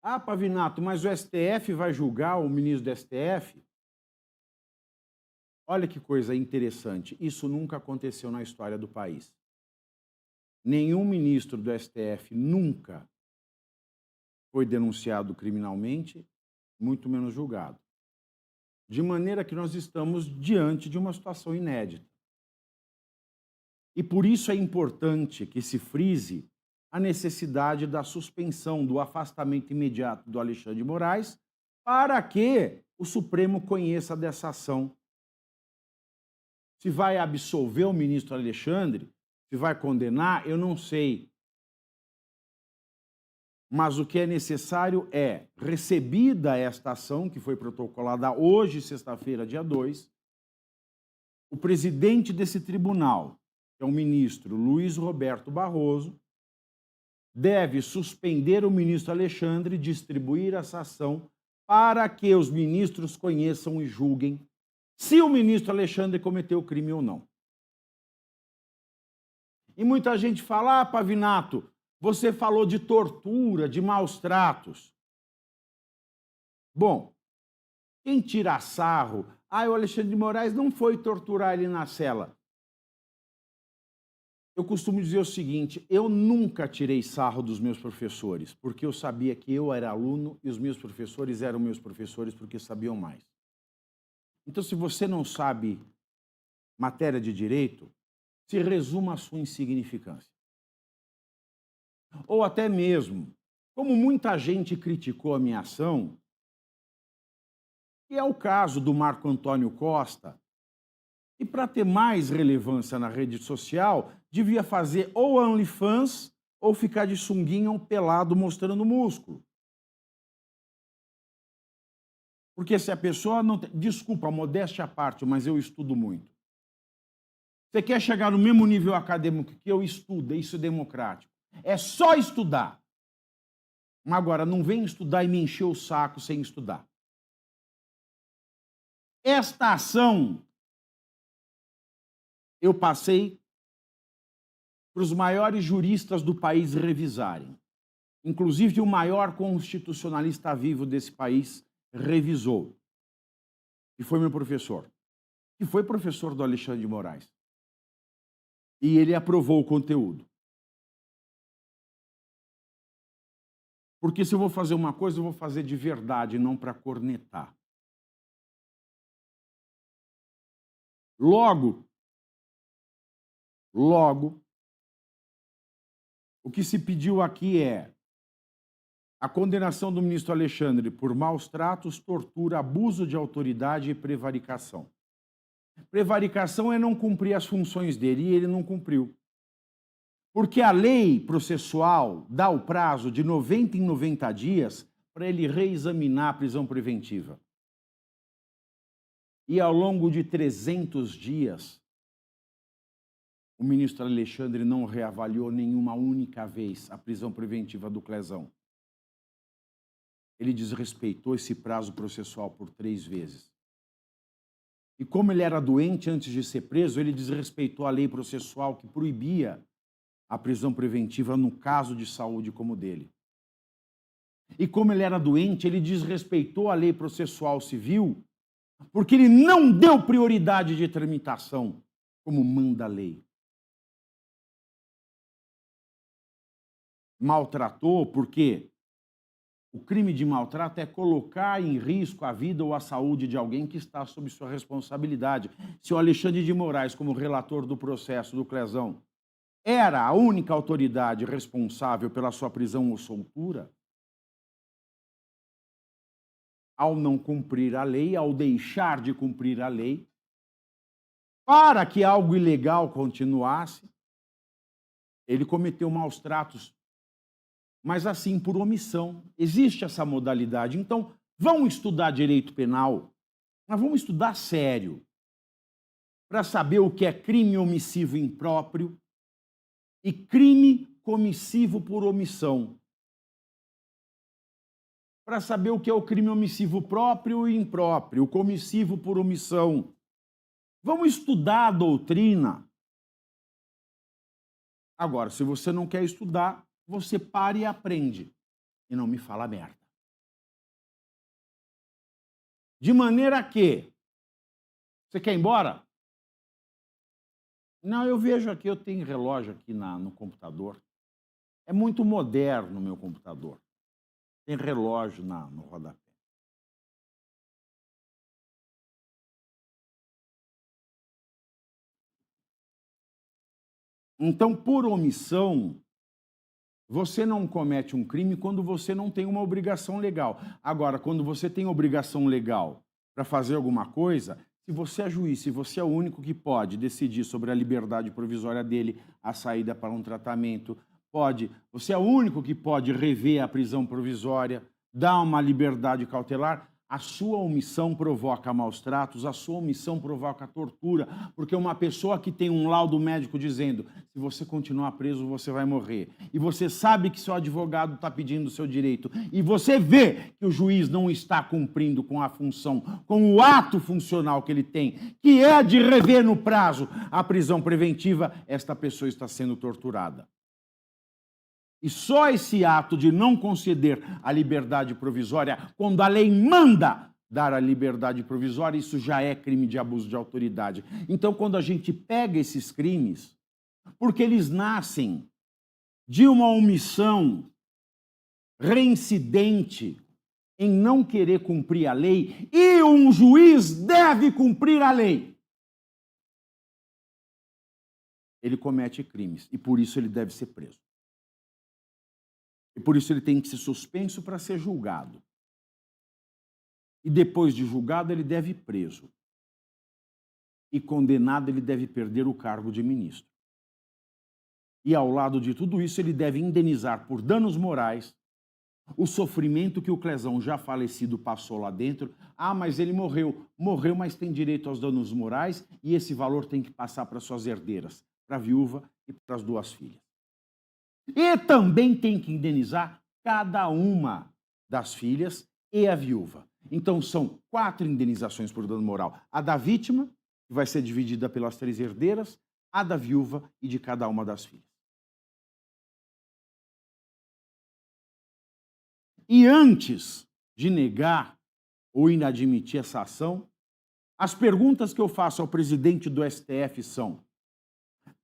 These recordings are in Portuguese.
Ah, Pavinato, mas o STF vai julgar o ministro do STF? Olha que coisa interessante, isso nunca aconteceu na história do país. Nenhum ministro do STF nunca foi denunciado criminalmente, muito menos julgado. De maneira que nós estamos diante de uma situação inédita. E por isso é importante que se frise a necessidade da suspensão, do afastamento imediato do Alexandre de Moraes, para que o Supremo conheça dessa ação. Se vai absolver o ministro Alexandre, se vai condenar, eu não sei. Mas o que é necessário é, recebida esta ação, que foi protocolada hoje, sexta-feira, dia 2, o presidente desse tribunal, que é o ministro Luiz Roberto Barroso, deve suspender o ministro Alexandre e distribuir essa ação para que os ministros conheçam e julguem se o ministro Alexandre cometeu crime ou não. E muita gente fala, ah, Pavinato, você falou de tortura, de maus tratos. Bom, quem tira sarro, ah, o Alexandre de Moraes não foi torturar ele na cela. Eu costumo dizer o seguinte, eu nunca tirei sarro dos meus professores, porque eu sabia que eu era aluno e os meus professores eram meus professores porque sabiam mais. Então, se você não sabe matéria de direito, se resuma a sua insignificância. Ou até mesmo, como muita gente criticou a minha ação, que é o caso do Marco Antônio Costa, e para ter mais relevância na rede social, devia fazer ou OnlyFans ou ficar de sunguinha ou pelado mostrando músculo. Porque se a pessoa não tem... Desculpa, modéstia à parte, mas eu estudo muito. Você quer chegar no mesmo nível acadêmico que eu estudo, isso é democrático. É só estudar. Mas agora, não vem estudar e me encher o saco sem estudar. Esta ação eu passei para os maiores juristas do país revisarem. Inclusive o maior constitucionalista vivo desse país revisou. E foi meu professor. E foi professor do Alexandre de Moraes. E ele aprovou o conteúdo. Porque se eu vou fazer uma coisa, eu vou fazer de verdade, não para cornetar. Logo, o que se pediu aqui é a condenação do ministro Alexandre por maus tratos, tortura, abuso de autoridade e prevaricação. Prevaricação é não cumprir as funções dele, e ele não cumpriu. Porque a lei processual dá o prazo de 90 em 90 dias para ele reexaminar a prisão preventiva. E ao longo de 300 dias, o ministro Alexandre não reavaliou nenhuma única vez a prisão preventiva do Clezão. Ele desrespeitou esse prazo processual por 3 vezes. E como ele era doente antes de ser preso, ele desrespeitou a lei processual que proibia a prisão preventiva no caso de saúde como o dele. E como ele era doente, ele desrespeitou a lei processual civil, porque ele não deu prioridade de tramitação, como manda a lei. Maltratou porque o crime de maltrato é colocar em risco a vida ou a saúde de alguém que está sob sua responsabilidade. Se o Alexandre de Moraes, como relator do processo do Clezão, era a única autoridade responsável pela sua prisão ou soltura, ao não cumprir a lei, ao deixar de cumprir a lei, para que algo ilegal continuasse, ele cometeu maus tratos, mas assim, por omissão. Existe essa modalidade. Então, vão estudar direito penal, mas vamos estudar sério, para saber o que é crime omissivo impróprio e crime comissivo por omissão. Para saber o que é o crime omissivo próprio e impróprio, o comissivo por omissão. Vamos estudar a doutrina. Agora, se você não quer estudar, você para e aprende. E não me fala merda. De maneira que... Você quer ir embora? Não, eu vejo aqui, eu tenho relógio aqui no computador. É muito moderno o meu computador. Tem relógio no rodapé. Então, por omissão, você não comete um crime quando você não tem uma obrigação legal. Agora, quando você tem obrigação legal para fazer alguma coisa, se você é juiz, se você é o único que pode decidir sobre a liberdade provisória dele, a saída para um tratamento, você é o único que pode rever a prisão provisória, dar uma liberdade cautelar, a sua omissão provoca maus tratos, a sua omissão provoca tortura, porque uma pessoa que tem um laudo médico dizendo se você continuar preso, você vai morrer, e você sabe que seu advogado está pedindo o seu direito, e você vê que o juiz não está cumprindo com a função, com o ato funcional que ele tem, que é de rever no prazo a prisão preventiva, esta pessoa está sendo torturada. E só esse ato de não conceder a liberdade provisória, quando a lei manda dar a liberdade provisória, isso já é crime de abuso de autoridade. Então, quando a gente pega esses crimes, porque eles nascem de uma omissão reincidente em não querer cumprir a lei, e um juiz deve cumprir a lei, ele comete crimes, e por isso ele deve ser preso. E por isso ele tem que ser suspenso para ser julgado. E depois de julgado, ele deve ir preso. E condenado, ele deve perder o cargo de ministro. E ao lado de tudo isso, ele deve indenizar por danos morais o sofrimento que o Clezão, já falecido, passou lá dentro. Ah, mas ele morreu. Morreu, mas tem direito aos danos morais e esse valor tem que passar para suas herdeiras, para a viúva e para as 2 filhas. E também tem que indenizar cada uma das filhas e a viúva. Então, são 4 indenizações por dano moral. A da vítima, que vai ser dividida pelas 3 herdeiras, a da viúva e de cada uma das filhas. E antes de negar ou inadmitir essa ação, as perguntas que eu faço ao presidente do STF são: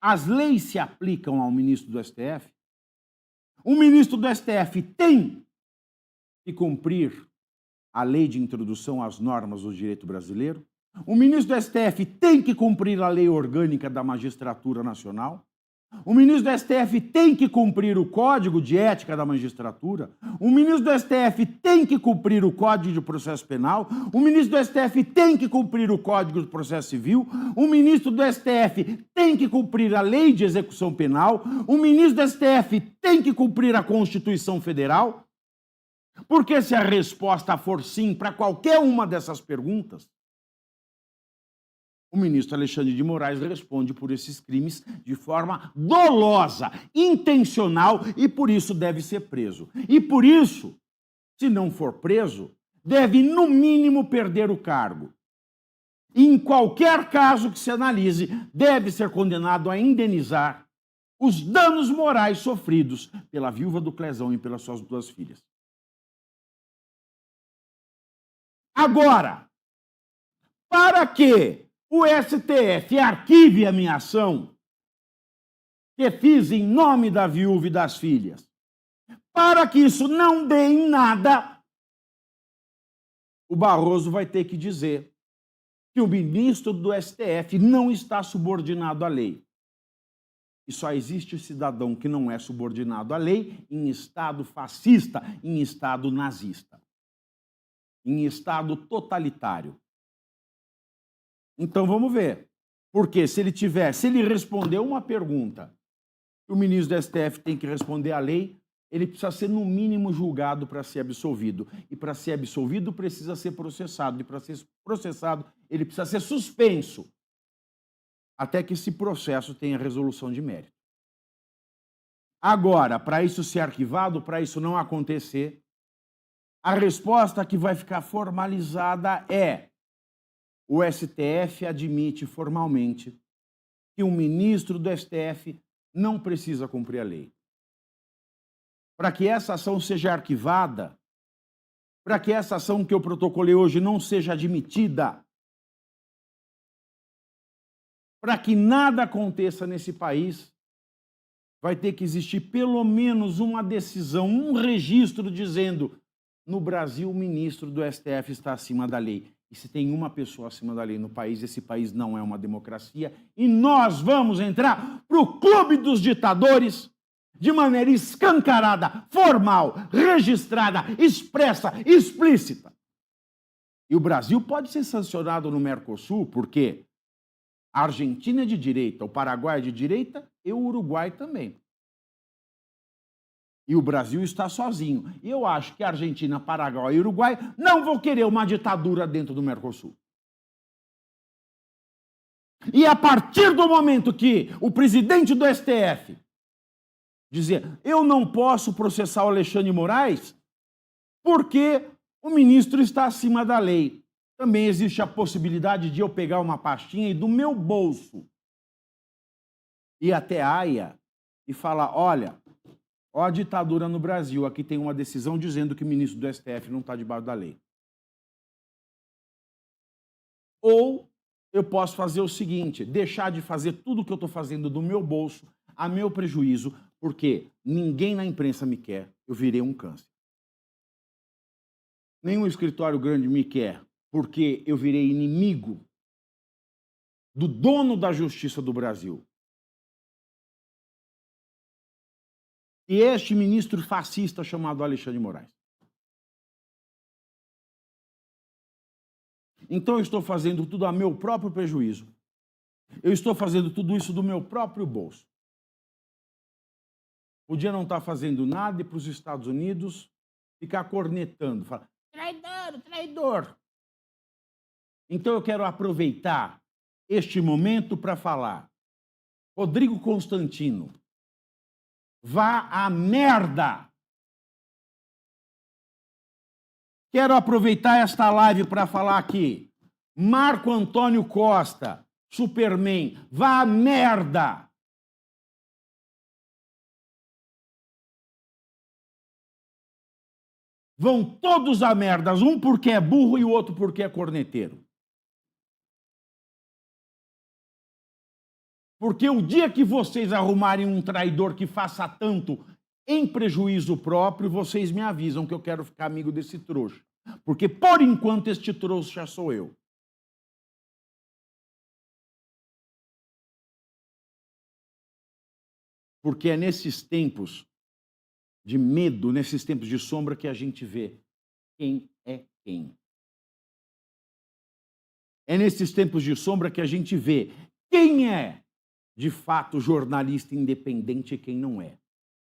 as leis se aplicam ao ministro do STF? O ministro do STF tem que cumprir a lei de introdução às normas do direito brasileiro? O ministro do STF tem que cumprir a lei orgânica da magistratura nacional? O ministro do STF tem que cumprir o Código de Ética da Magistratura? O ministro do STF tem que cumprir o Código de Processo Penal? O ministro do STF tem que cumprir o Código de Processo Civil? O ministro do STF tem que cumprir a Lei de Execução Penal? O ministro do STF tem que cumprir a Constituição Federal? Porque se a resposta for sim para qualquer uma dessas perguntas, o ministro Alexandre de Moraes responde por esses crimes de forma dolosa, intencional, e por isso deve ser preso. E por isso, se não for preso, deve no mínimo perder o cargo. E em qualquer caso que se analise, deve ser condenado a indenizar os danos morais sofridos pela viúva do Clezão e pelas suas 2 filhas. Agora, para que o STF arquive a minha ação, que fiz em nome da viúva e das filhas, para que isso não dê em nada, o Barroso vai ter que dizer que o ministro do STF não está subordinado à lei. E só existe o cidadão que não é subordinado à lei em estado fascista, em estado nazista, em estado totalitário. Então vamos ver. Porque se ele responder uma pergunta, o ministro do STF tem que responder à lei, ele precisa ser no mínimo julgado para ser absolvido. E para ser absolvido precisa ser processado. E para ser processado, ele precisa ser suspenso até que esse processo tenha resolução de mérito. Agora, para isso ser arquivado, para isso não acontecer, a resposta que vai ficar formalizada é: o STF admite formalmente que um ministro do STF não precisa cumprir a lei. Para que essa ação seja arquivada, para que essa ação que eu protocolei hoje não seja admitida, para que nada aconteça nesse país, vai ter que existir pelo menos uma decisão, um registro dizendo: no Brasil, o ministro do STF está acima da lei. E se tem uma pessoa acima da lei no país, esse país não é uma democracia. E nós vamos entrar para o clube dos ditadores de maneira escancarada, formal, registrada, expressa, explícita. E o Brasil pode ser sancionado no Mercosul, porque a Argentina é de direita, o Paraguai é de direita e o Uruguai também. E o Brasil está sozinho. E eu acho que a Argentina, Paraguai e Uruguai não vão querer uma ditadura dentro do Mercosul. E a partir do momento que o presidente do STF dizer: eu não posso processar o Alexandre de Moraes porque o ministro está acima da lei. Também existe a possibilidade de eu pegar uma pastinha e do meu bolso ir até a Haia e falar: olha, ó a ditadura no Brasil, aqui tem uma decisão dizendo que o ministro do STF não está debaixo da lei. Ou eu posso fazer o seguinte: deixar de fazer tudo o que eu estou fazendo do meu bolso, a meu prejuízo, porque ninguém na imprensa me quer, eu virei um câncer. Nenhum escritório grande me quer, porque eu virei inimigo do dono da justiça do Brasil. E este ministro fascista chamado Alexandre de Moraes. Então eu estou fazendo tudo a meu próprio prejuízo. Eu estou fazendo tudo isso do meu próprio bolso. Podia não estar fazendo nada e para os Estados Unidos ficar cornetando, falar: traidor, traidor. Então eu quero aproveitar este momento para falar: Rodrigo Constantino, vá à merda! Quero aproveitar esta live para falar aqui: Marco Antônio Costa, Superman, vá à merda! Vão todos a merda, um porque é burro e o outro porque é corneteiro. Porque o dia que vocês arrumarem um traidor que faça tanto em prejuízo próprio, vocês me avisam que eu quero ficar amigo desse trouxa. Porque, por enquanto, este trouxa sou eu. Porque é nesses tempos de medo, nesses tempos de sombra, que a gente vê quem é quem. É nesses tempos de sombra que a gente vê quem é, de fato, jornalista independente e quem não é.